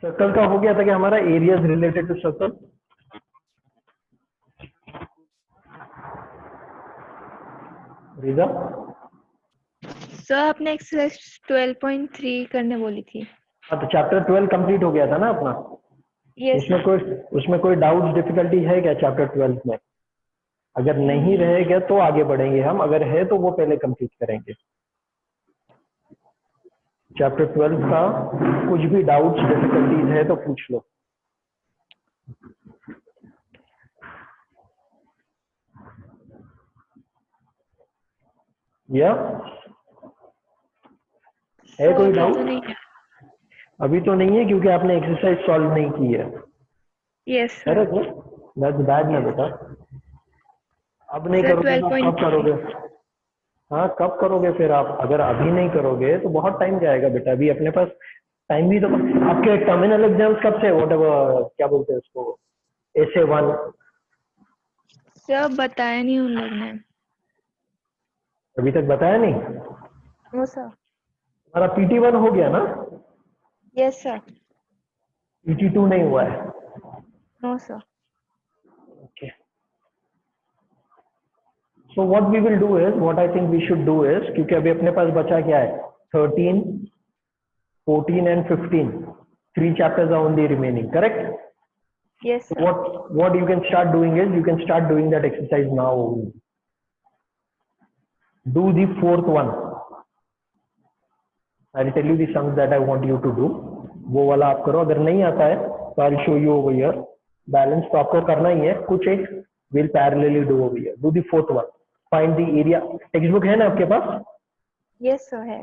Circle का हो गया था कि हमारा areas related to circle. Riza sir आपने एक्सरसाइज 12.3 करने बोली थी। हाँ, तो चैप्टर 12 कंप्लीट हो गया था ना अपना। यस उसमें कोई डाउट डिफिकल्टी है क्या चैप्टर 12 में? अगर नहीं रहेगा तो आगे बढ़ेंगे हम, अगर है तो वो पहले कंप्लीट करेंगे। चैप्टर 12 का कुछ भी डाउट्स डिफिकल्टीज है तो पूछ लो। या है कोई अभी डाउट? तो नहीं है। अभी तो नहीं है क्योंकि आपने एक्सरसाइज सॉल्व नहीं की है। Yes sir. करेक्ट है? दैट्स बैड ना बेटा। अब नहीं सर करोगे तो आप कब 12.3। करोगे? हाँ, कब करोगे फिर आप? अगर अभी नहीं करोगे तो बहुत टाइम जाएगा बेटा। अभी अपने पास टाइम भी तो। आपके टर्मिनल एग्जाम्स कब से? वोट क्या बोलते हैं उसको, SA1? सर बताया नहीं उन लोग ने। अभी तक बताया नहीं? No sir. हमारा PT1 हो गया ना? Yes sir. PT2 नहीं हुआ है। No sir. Okay, so what we will do is, what I think we should do is, क्योंकि अभी अपने पास बचा क्या है? 13, 14 and 15, 3 chapters are only remaining, correct? Yes So sir. what you can start doing is, you can start doing that exercise now. Do the fourth one. I'll tell you the sums that I want you to do. वो वाला आप करो। अगर नहीं आता है तो I'll show you over here. Balance तो आपको करना ही है, कुछ एक will parallelly do over here. Do the fourth one. Find the area. Text book है ना आपके पास? यस सर है।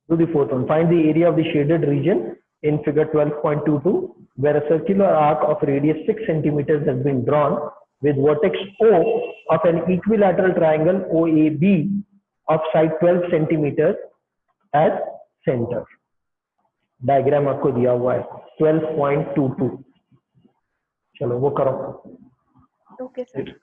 Do the fourth one. Find the area of the shaded region in figure 12.22, where a circular arc of radius 6 centimeters has been drawn with vertex O of an equilateral triangle OAB of side 12 centimeters as center. Diagram आपको दिया हुआ है 12.22। चलो वो करो। Okay sir.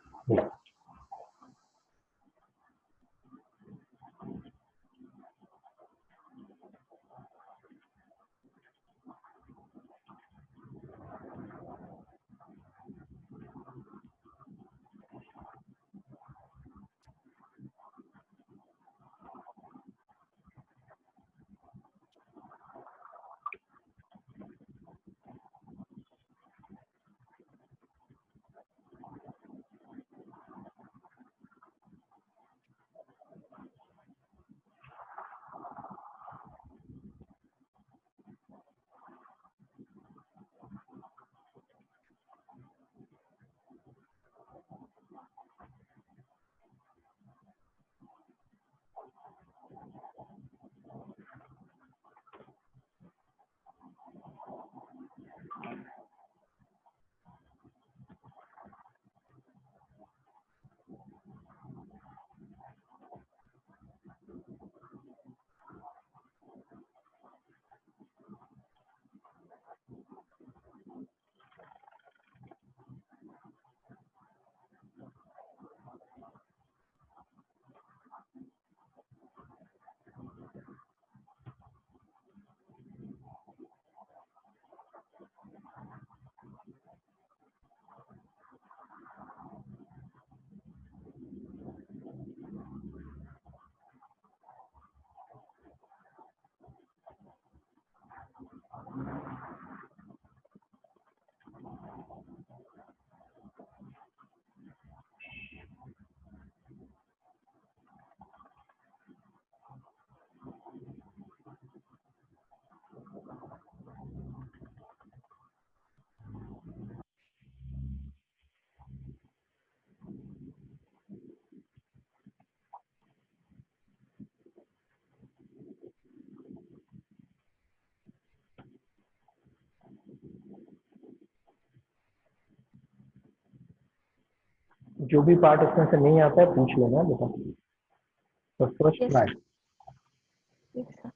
जो भी part इसमें से नहीं आता है पूछ लेना बेटा। तो first yes try. Sir. Yes sir.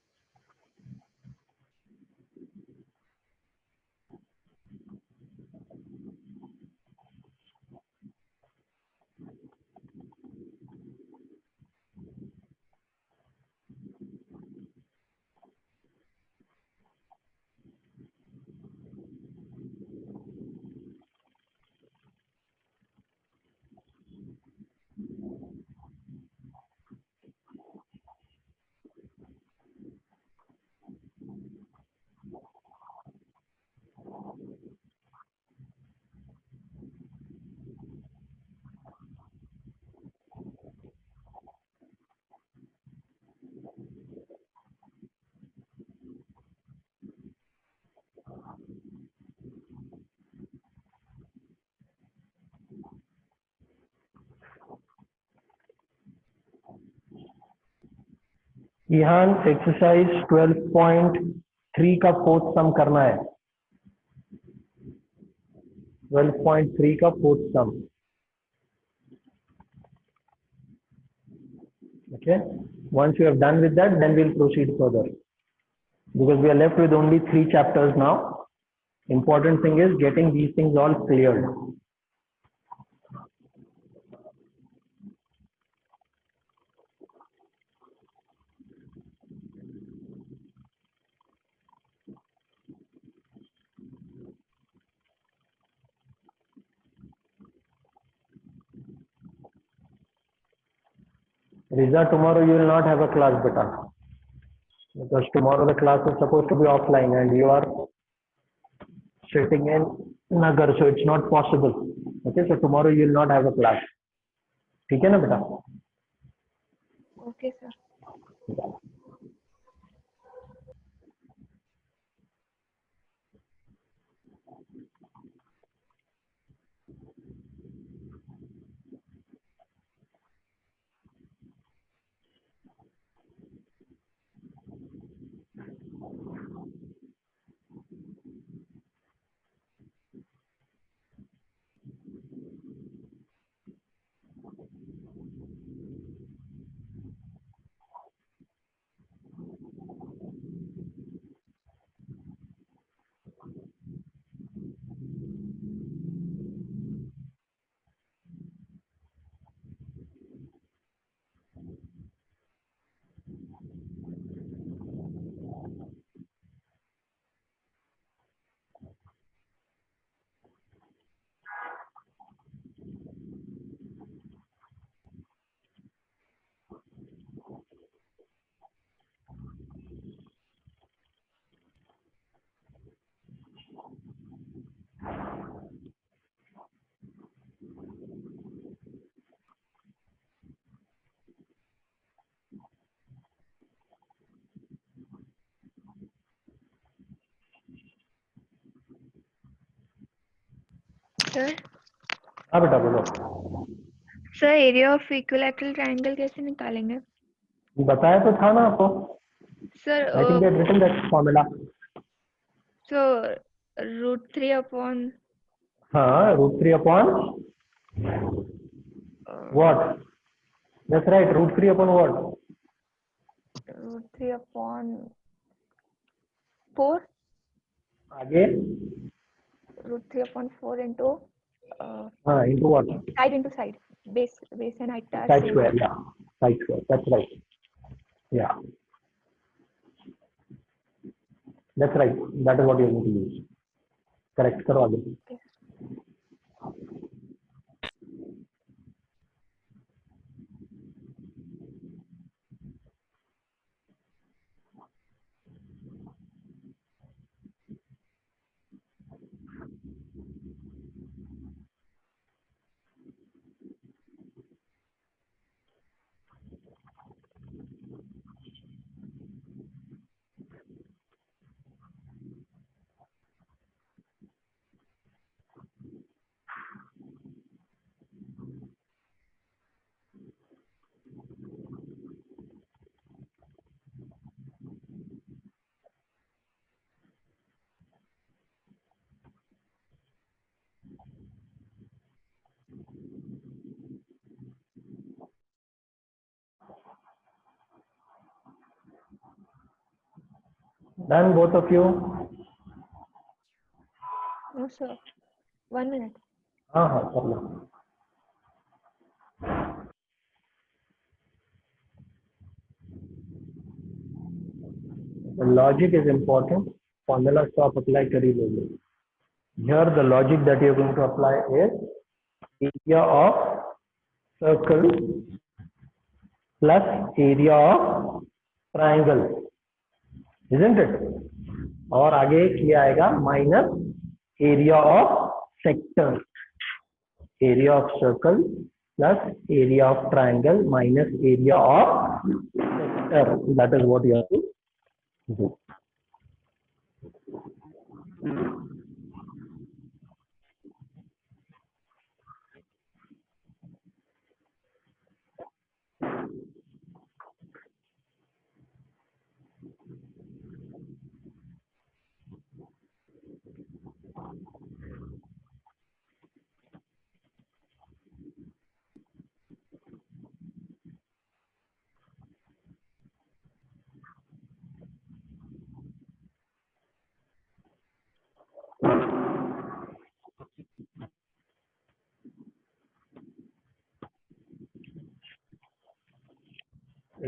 यहाँ एक्सरसाइज 12.3 का फोर्थ सम करना है. 12.3 का fourth sum. Okay. Once you have done with that, then we'll proceed further. Because we are left with only 3 chapters now. Important thing is getting these things all cleared. Riza, tomorrow you will not have a class, beta. Because tomorrow the class is supposed to be offline and you are sitting in Nagar, so it's not possible. Okay, so tomorrow you will not have a class. ठीक है ना बेटा? Okay, sir. Sir, हाँ बेटा बोलो. sir, area of equilateral triangle कैसे निकालेंगे? बताया तो था ना आपको. Sir, I think they had written that formula. so √3 upon हाँ, √3 upon what? That's right, √3 upon what? √3 upon 4. आगे. √3 upon 4 into हाँ, into what? side into side. Base and height are Side same. square, yeah. Side square, that's right. Yeah. That's right. That is what you need to use. Correct. करो आगे. Okay. Done, both of you. No, sir. 1 minute. हाँ हाँ कर लो. The logic is important. Formula तो आप apply कर ही लोगे. Here the logic that you are going to apply is area of circle plus area of triangle, isn't it? और आगे क्या आएगा? Minus area of sector. Area of circle plus area of triangle minus area of sector. That is what you have to do.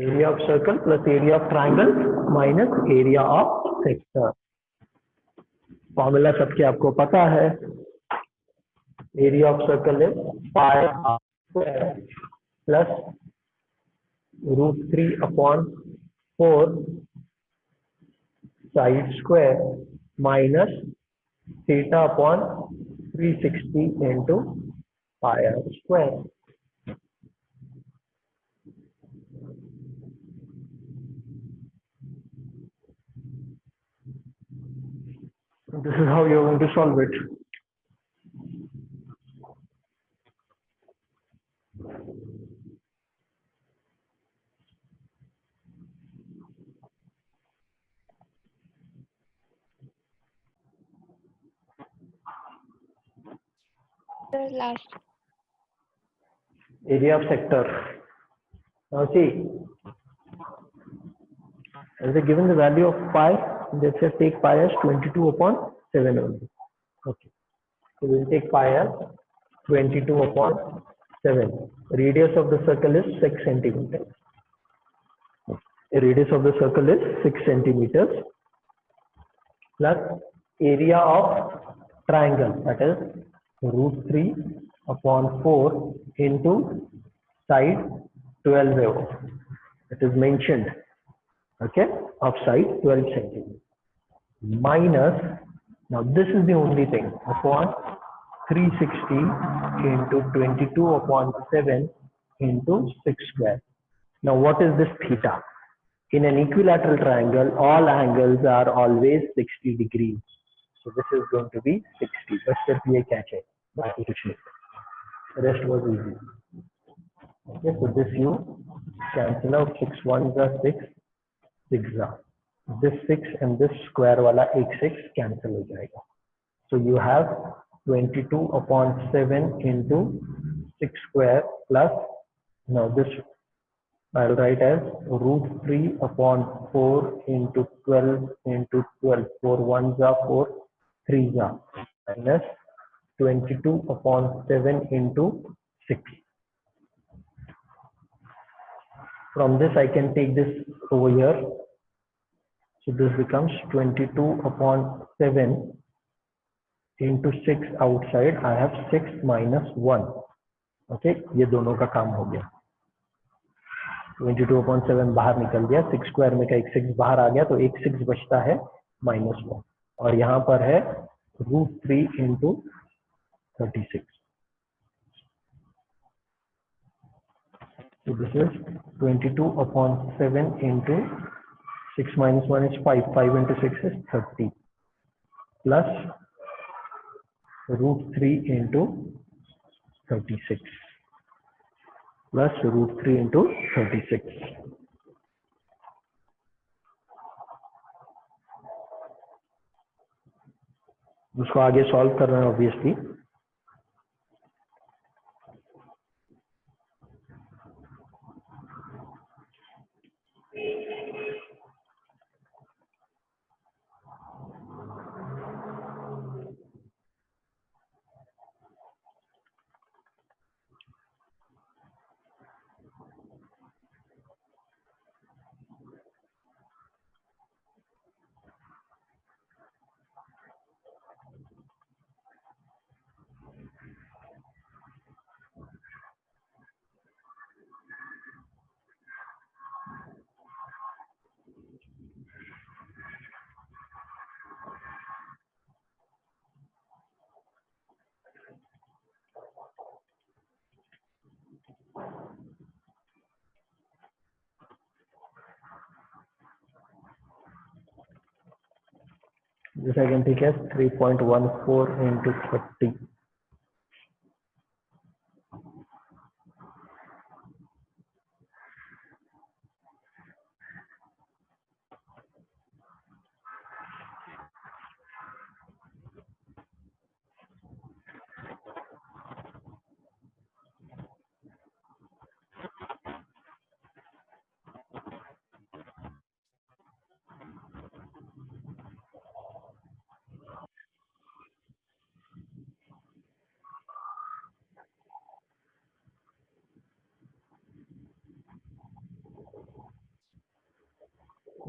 Area of circle plus area of triangle minus area of sector. Formula सबके आपको पता है, area of circle is pi r square plus √3/4 side square minus θ/360 into pi r square. This is how you are going to solve it. The last. Area of sector. Now see, as they given the value of pi, let's just take pi as 22/7 only. Okay, so we'll take pi as 22/7. Radius of the circle is 6 centimeters. The radius of the circle is 6 centimeters plus area of triangle, that is √3/4 into side 12 it is mentioned, okay, of side 12 centimeters minus, now this is the only thing, upon 360 into 22/7 into 6 square. Now what is this theta? In an equilateral triangle, all angles are always 60 degrees. So this is going to be 60. बस सिर्फ ये catch है, बाकी कुछ नहीं. The rest was easy. Okay, so this you cancel out. 6 1s are 6, 6 are. This 6 and this square वाला एक 6 cancel हो जाएगा. So you have 22/7 into 6 square plus, now this I'll write as √3/4 into 12 into 12. 4 1s are 4, 3s are, minus 22/7 into 6. From this I can take this over here. So this becomes 22/7 into 6 outside. I have 6 minus 1. Okay, ये दोनों का काम हो गया. 22/7 बाहर निकल गया, 6 square में का एक 6 बाहर आ गया, तो एक 6 बचता है -1, और यहाँ पर है √3 into 36. So this is 22/7 into 6 minus 1 is 5. 5 into 6 is 30 plus √3 into 36 plus √3 into 36. उसको आगे सॉल्व कर रहे हैं obviously. This I can take as 3.14 into 30.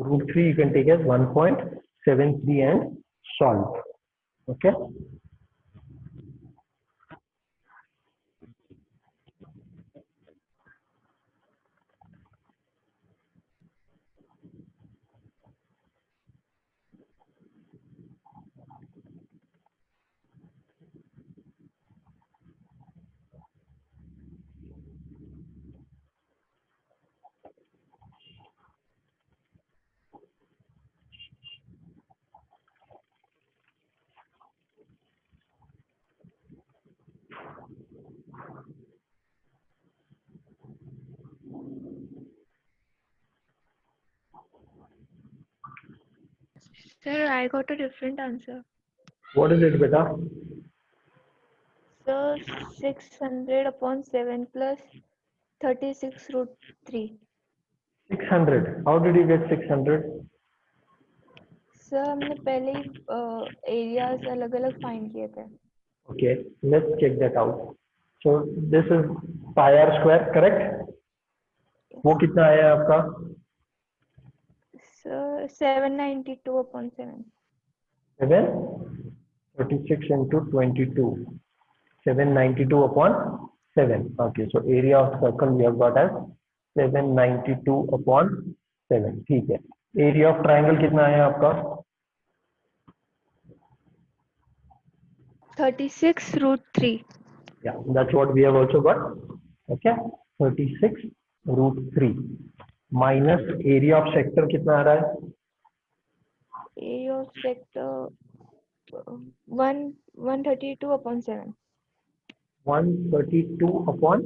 Root 3 you can take as 1.73 and solve. Okay. Sir, I got a different answer. What is it, beta? Sir, 600 upon 7 plus 36 root 3. 600. How did you get 600? Sir हमने पहले ही areas अलग अलग find किए थे. Okay, let's check that out. So this is pi r square, correct? वो कितना आया आपका? Sir 792 upon 7. 7, 36 into 22. 792 upon 7. Okay, so area of circle we have got as 792 upon 7. ठीक है. Area of triangle कितना आया आपका? 36 root 3. Yeah, that's what we have also got. Okay, 36 root 3 minus area of sector कितना आ रहा है? Area of sector 132 upon 7. 132 upon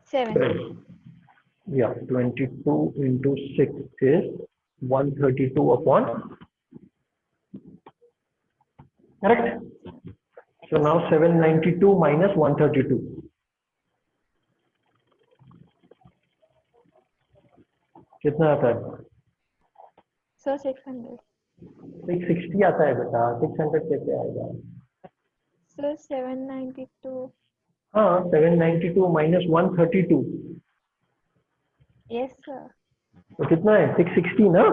7. 7. Yeah, 22 into 6 is 132 upon, correct? So now 792 minus 132. कितना आता है? सर 600. 660 आता है बेटा, 600 कैसे आएगा? सर 792. हाँ, 792 minus 132. Yes sir. तो कितना है? 660 ना?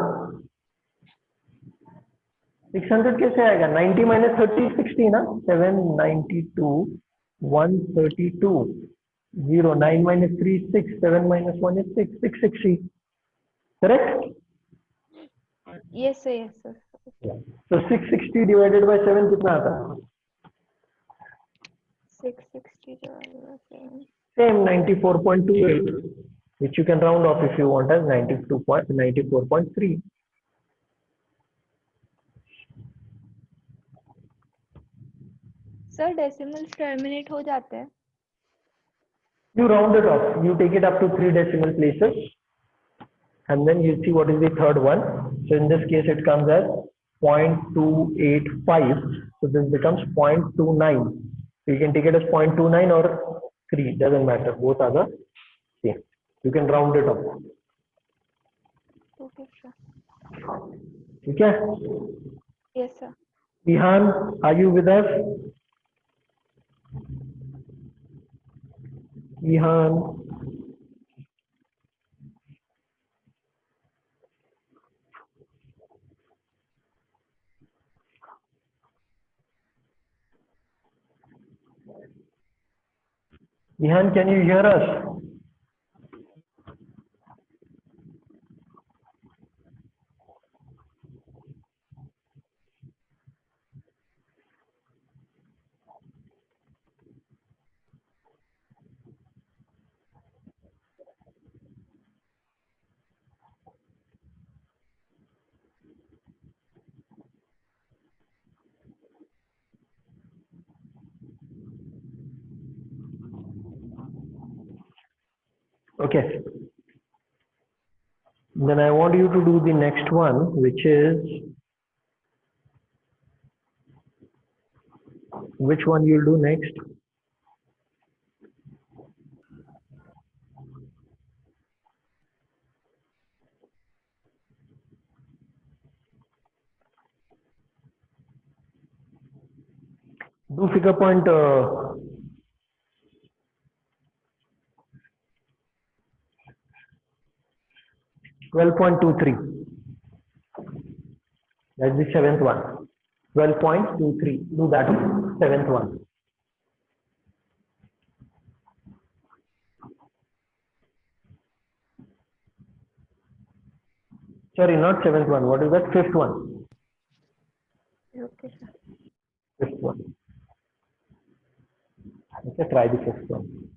600 कैसे आएगा? 90 minus 30 60 ना? 792 132 0 9 minus 3 6 7 minus 1 is 6 660. Correct? Yes sir. Yes sir. Yeah. So 660 divided by 7 कितना आता है? 660 divided by 7. Same 94.28, which you can round off if you want as 94.3. Sir decimals terminate हो जाते हैं. You round it off. You take it up to 3 decimal places, and then you see what is the third one. So in this case, it comes as 0.285. So this becomes 0.29. So you can take it as 0.29 or 3. Doesn't matter. Both are the same. You can round it off. Okay sir. ठीक है? Yes sir. Ihan, are you with us? Ihan. Ihan, can you hear us? Okay. Then I want you to do the next one, which one you'll do next? Do figure point 12.23. That's the seventh one. 12.23. Do that one. Seventh one. Sorry, not seventh one. What is that? Fifth one. Okay, sir. Fifth one. Okay, try the fifth one.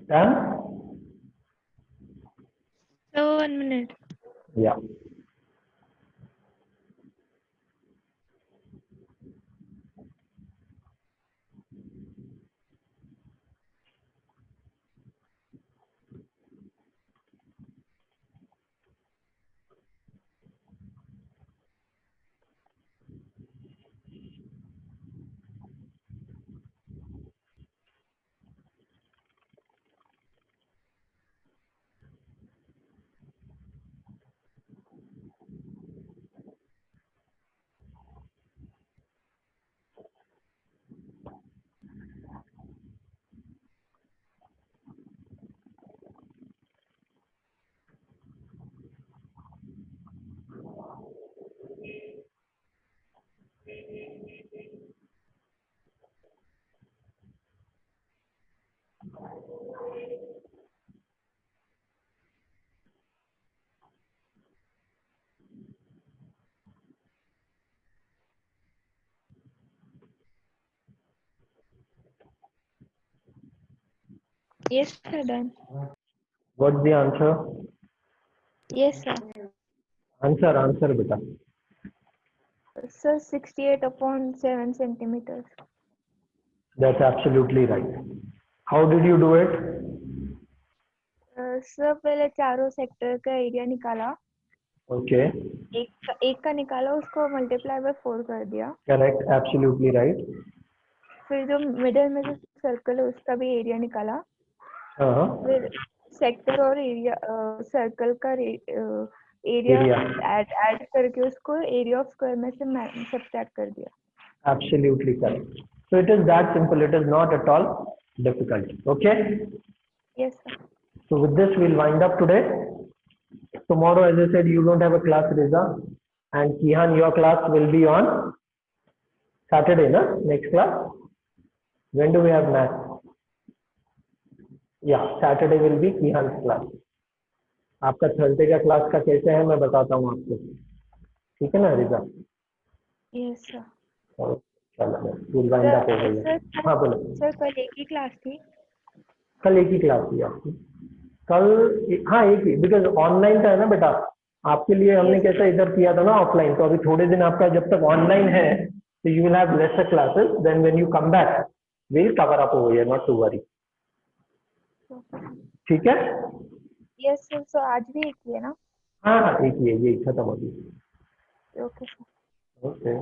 Done? So 1 minute. Yeah. Yes, sir, done. What's the answer? Yes, sir. Answer beta. Sir, 68 upon 7 centimeters. That's absolutely right. How did you do it? Sir पहले चारों sector का area निकाला, Okay, एक का निकाला, उसको multiply by 4 कर दिया, correct, absolutely right. फिर जो मिडिल में जो सर्कल है उसका भी एरिया निकाला, Uh-huh. फिर सेक्टर और एरिया सर्कल का एरिया Area. ऐड करके उसको एरिया ऑफ स्क्वायर में से सब्ट्रैक्ट कर दिया. Absolutely correct. So it is that simple. It is not at all difficult. Okay. Yes, sir. So with this, we'll wind up today. Tomorrow, as I said, you don't have a class, Riza. And Kihan, your class will be on Saturday, na? Next class. When do we have math? Yeah, Saturday will be Kihan's class. आपका Thursday का class का कैसे है मैं बताता हूँ आपको. ठीक है ना रिजा? Yes, sir. चलो we'll wind up over here. हाँ बोलो. सर कल एक ही क्लास थी. कल एक ही क्लास थी आपकी. कल हाँ एक ही, बिकॉज ऑनलाइन का है ना बेटा. आपके लिए हमने कैसा इधर किया था ना ऑफलाइन, तो अभी थोड़े दिन आपका जब तक ऑनलाइन है तो you will have lesser classes. Then when you come back we'll cover up over here, not to worry. ठीक है? Yes sir. सो आज भी एक ही है ना? हाँ हाँ एक ही है, ये खत्म हो गई. Okay sir. ओके.